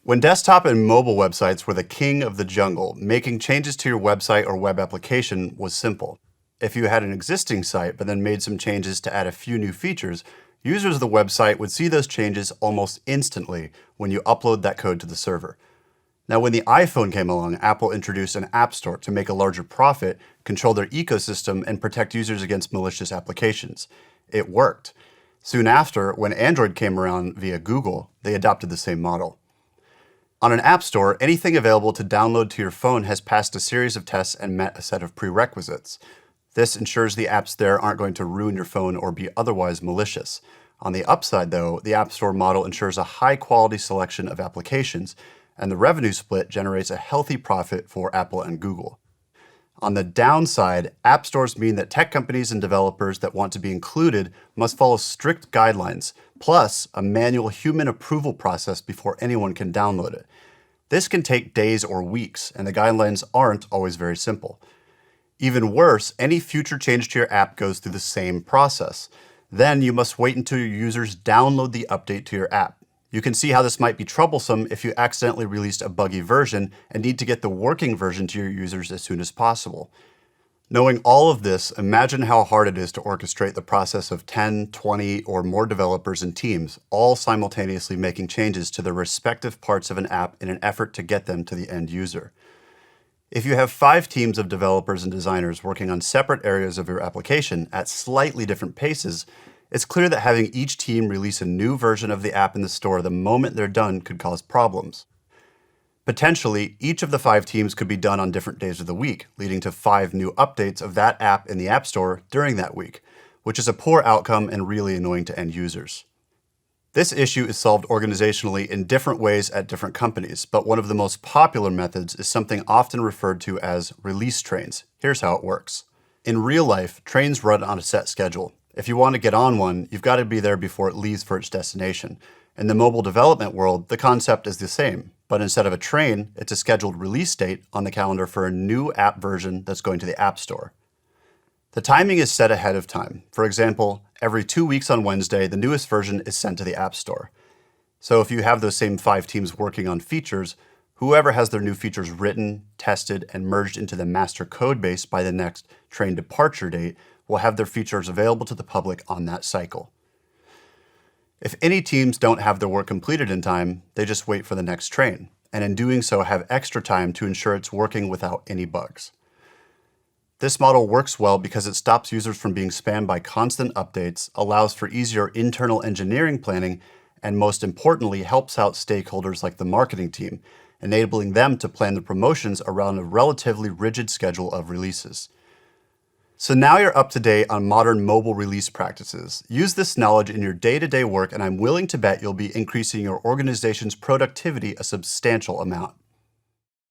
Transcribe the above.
When desktop and mobile websites were the king of the jungle, making changes to your website or web application was simple. If you had an existing site but then made some changes to add a few new features, users of the website would see those changes almost instantly when you upload that code to the server. Now, when the iPhone came along, Apple introduced an app store to make a larger profit, control their ecosystem, and protect users against malicious applications. It worked. Soon after, when Android came around via Google, they adopted the same model. On an app store, anything available to download to your phone has passed a series of tests and met a set of prerequisites. This ensures the apps there aren't going to ruin your phone or be otherwise malicious. On the upside, though, the App Store model ensures a high-quality selection of applications, and the revenue split generates a healthy profit for Apple and Google. On the downside, app stores mean that tech companies and developers that want to be included must follow strict guidelines, plus a manual human approval process before anyone can download it. This can take days or weeks, and the guidelines aren't always very simple. Even worse, any future change to your app goes through the same process. Then you must wait until your users download the update to your app. You can see how this might be troublesome if you accidentally released a buggy version and need to get the working version to your users as soon as possible. Knowing all of this, imagine how hard it is to orchestrate the process of 10, 20, or more developers and teams, all simultaneously making changes to the respective parts of an app in an effort to get them to the end user. If you have 5 teams of developers and designers working on separate areas of your application at slightly different paces, it's clear that having each team release a new version of the app in the store the moment they're done could cause problems. Potentially, each of the 5 teams could be done on different days of the week, leading to 5 new updates of that app in the App Store during that week, which is a poor outcome and really annoying to end users. This issue is solved organizationally in different ways at different companies, but one of the most popular methods is something often referred to as release trains. Here's how it works. In real life, trains run on a set schedule. If you want to get on one, you've got to be there before it leaves for its destination. In the mobile development world, the concept is the same, but instead of a train, it's a scheduled release date on the calendar for a new app version that's going to the App Store. The timing is set ahead of time. For example, every 2 weeks on Wednesday, the newest version is sent to the App Store. So if you have those same 5 teams working on features, whoever has their new features written, tested, and merged into the master code base by the next train departure date will have their features available to the public on that cycle. If any teams don't have their work completed in time, they just wait for the next train, and in doing so have extra time to ensure it's working without any bugs. This model works well because it stops users from being spammed by constant updates, allows for easier internal engineering planning, and most importantly, helps out stakeholders like the marketing team, enabling them to plan the promotions around a relatively rigid schedule of releases. So now you're up to date on modern mobile release practices. Use this knowledge in your day-to-day work, and I'm willing to bet you'll be increasing your organization's productivity a substantial amount.